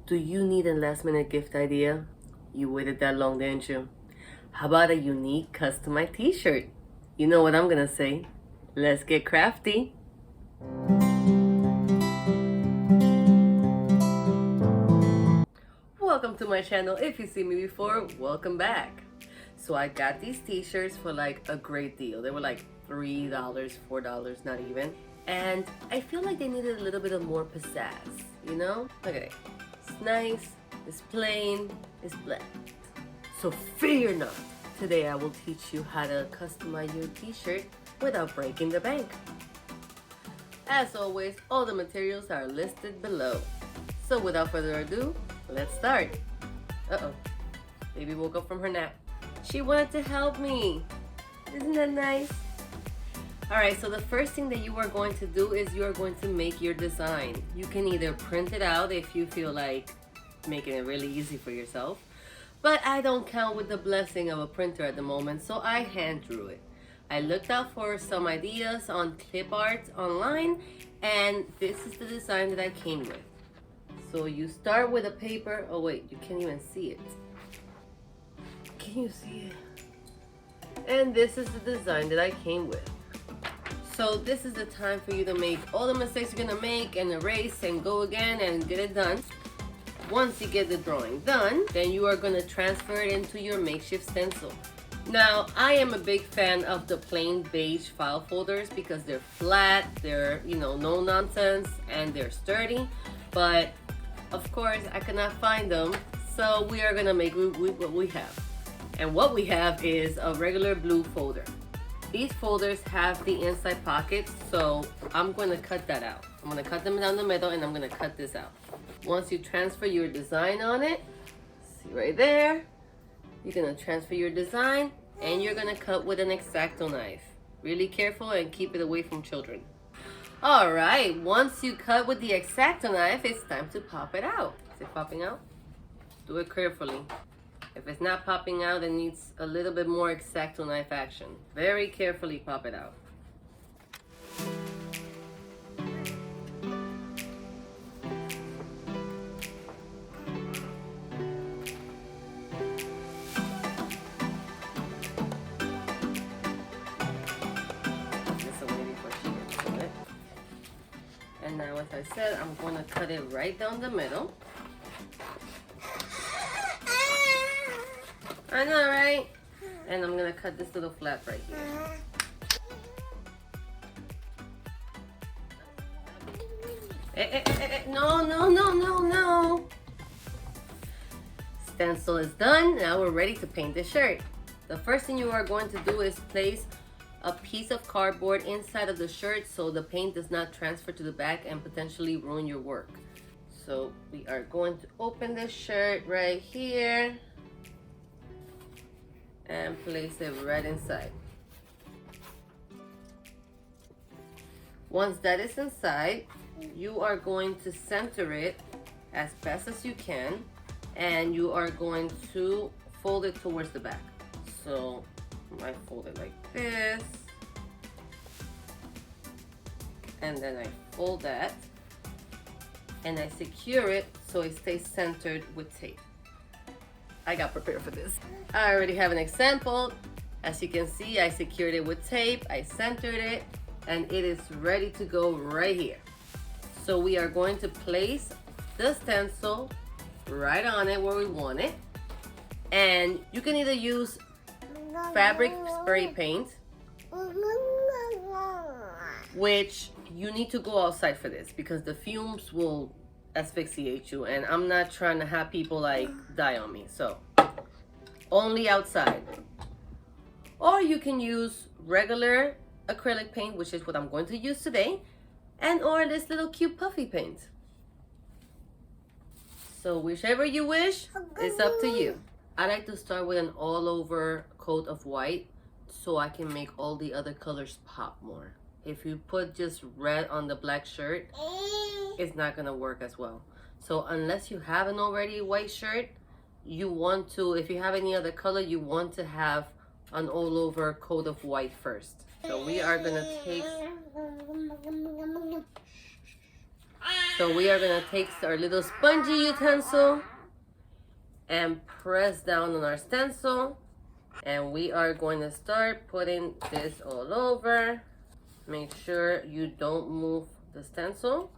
Do you need a last minute gift idea? You waited that long, didn't you? How about a unique customized t-shirt? You know what I'm gonna say. Let's get crafty. Welcome to my channel. If you see me before, welcome back. So I got these t-shirts for like a great deal. They were like $3, $4, not even. And I feel like they needed a little bit of more pizzazz, you know? Look at it. It's nice, it's plain, it's bland. So fear not. Today I will teach you how to customize your t-shirt without breaking the bank. As always, all the materials are listed below. So without further ado, let's start. Uh-oh, baby woke up from her nap. She wanted to help me. Isn't that nice? All right, so the first thing that you are going to do is you are going to make your design. You can either print it out if you feel like making it really easy for yourself, but I don't count with the blessing of a printer at the moment, so I hand drew it. I looked out for some ideas on clip art online, and this is the design that I came with. So you start with a paper. Oh wait, you can't even see it. Can you see it? And this is the design that I came with. So this is the time for you to make all the mistakes you're gonna make and erase and go again and get it done. Once you get the drawing done, then you are gonna transfer it into your makeshift stencil. Now, I am a big fan of the plain beige file folders because they're flat, they're, no nonsense, and they're sturdy. But of course, I could not find them, so we are gonna make what we have. And what we have is a regular blue folder. These folders have the inside pockets, so I'm going to cut that out. I'm going to cut them down the middle, and I'm going to cut this out. Once you transfer your design on it, see right there, you're going to transfer your design, and you're going to cut with an Exacto knife. Really careful and keep it away from children. All right, once you cut with the Exacto knife, it's time to pop it out. Is it popping out? Do it carefully. If it's not popping out, it needs a little bit more Exacto knife action. Very carefully pop it out. Just a lady before she gets to it. And now, as I said, I'm going to cut it right down the middle. I know, right? And I'm gonna cut this little flap right here. No. Stencil is done. Now we're ready to paint the shirt. The first thing you are going to do is place a piece of cardboard inside of the shirt so the paint does not transfer to the back and potentially ruin your work. So we are going to open this shirt right here and place it right inside. Once that is inside, you are going to center it as best as you can, and you are going to fold it towards the back. So I fold it like this, and then I fold that, and I secure it so it stays centered with tape. I got prepared for this. I already have an example. As you can see, I secured it with tape, I centered it, and it is ready to go right here. So we are going to place the stencil right on it where we want it. And you can either use fabric spray paint, which you need to go outside for this because the fumes will asphyxiate you, and I'm not trying to have people like die on me, so only outside. Or you can use regular acrylic paint, which is what I'm going to use today, and or this little cute puffy paint. So whichever you wish, it's up to you. I like to start with an all over coat of white so I can make all the other colors pop more. If you put just red on the black shirt, it's not gonna work as well. So unless you have an already white shirt, you want to, if you have any other color, you want to have an all over coat of white first. So we are gonna take So we are gonna take our little spongy utensil and press down on our stencil. And we are going to start putting this all over. Make sure you don't move the stencil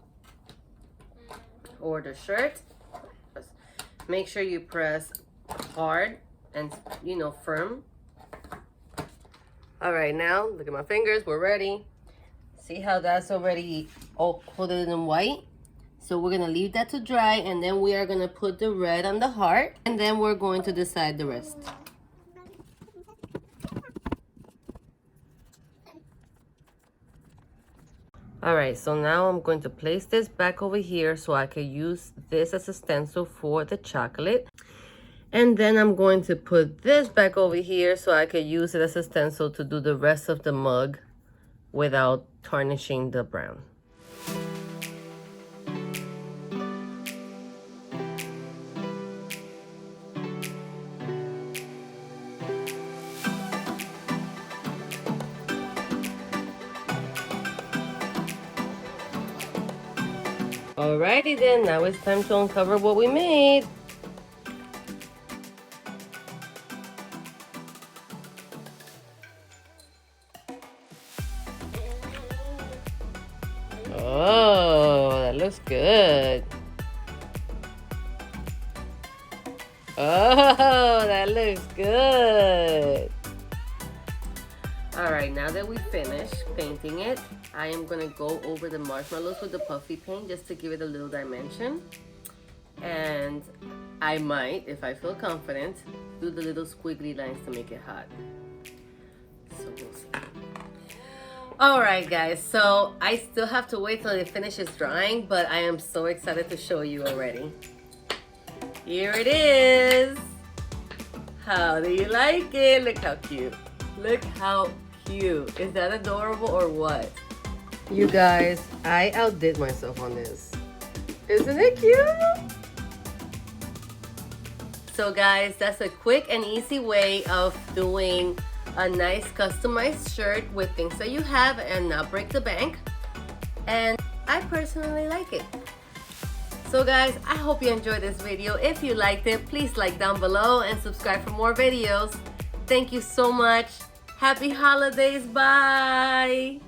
or the shirt. Make sure you press hard and, you know, firm. All right, now look at my fingers, we're ready. See how that's already all coated in white? So we're gonna leave that to dry, and then we are gonna put the red on the heart, and then we're going to decide the rest. All right, so now I'm going to place this back over here so I can use this as a stencil for the chocolate. And then I'm going to put this back over here so I can use it as a stencil to do the rest of the mug without tarnishing the brown. Alrighty then, now it's time to uncover what we made. Oh, that looks good. Oh, that looks good. All right, now that we finished painting it, I am gonna go over the marshmallows with the puffy paint just to give it a little dimension. And I might, if I feel confident, do the little squiggly lines to make it hot. So we'll see. All right, guys, so I still have to wait till it finishes drying, but I am so excited to show you already. Here it is. How do you like it? Look how cute. Look how cute. Is that adorable or what? You guys, I outdid myself on this. Isn't it cute? So guys, that's a quick and easy way of doing a nice customized shirt with things that you have and not break the bank. And I personally like it. So guys, I hope you enjoyed this video. If you liked it, please like down below and subscribe for more videos. Thank you so much. Happy holidays. Bye.